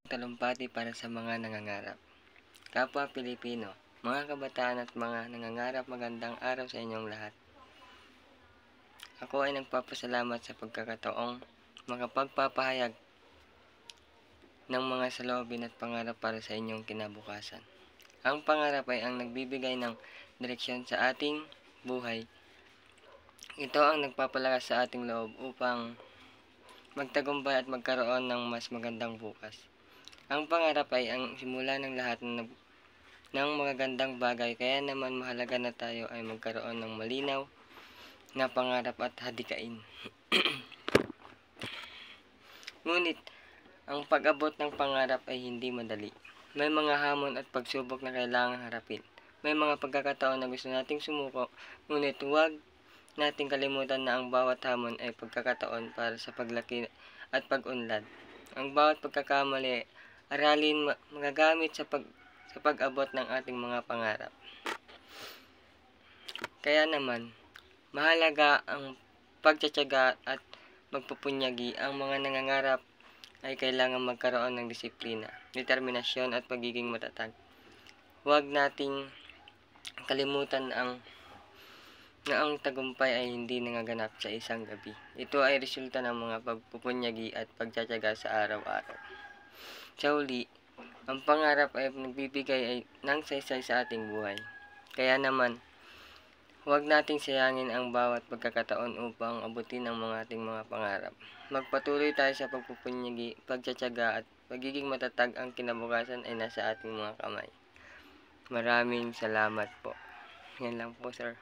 Talumpati para sa mga nangangarap. Kapwa Pilipino, mga kabataan at mga nangangarap, magandang araw sa inyong lahat. Ako ay nagpapasalamat sa pagkakataong makapagpapahayag ng mga saloobin at pangarap para sa inyong kinabukasan. Ang pangarap ay ang nagbibigay ng direksyon sa ating buhay. Ito ang nagpapalakas sa ating loob upang magtagumpay at magkaroon ng mas magandang bukas. Ang pangarap ay ang simula ng lahat ng magagandang bagay, kaya naman mahalaga na tayo ay magkaroon ng malinaw na pangarap at hadikain. Ngunit, ang pag-abot ng pangarap ay hindi madali. May mga hamon at pagsubok na kailangang harapin. May mga pagkakataon na gusto nating sumuko, ngunit huwag nating kalimutan na ang bawat hamon ay pagkakataon para sa paglaki at pag-unlad. Ang bawat pagkakamali, aralin magagamit sa pag-abot ng ating mga pangarap. Kaya naman, mahalaga ang pagtitiyaga at magpupunyagi. Ang mga nangangarap ay kailangan magkaroon ng disiplina, determinasyon at pagiging matatag. Huwag nating kalimutan na ang tagumpay ay hindi nangaganap sa isang gabi. Ito ay resulta ng mga pagpupunyagi at pagtitiyaga sa araw-araw. Sa huli, ang pangarap ay nagbibigay ng saysay sa ating buhay. Kaya naman, huwag nating sayangin ang bawat pagkakataon upang abutin ang ating mga pangarap. Magpatuloy tayo sa pagpupunyagi, pagtitiyaga at pagiging matatag. Ang kinabukasan ay nasa ating mga kamay. Maraming salamat po. Yan lang po, sir.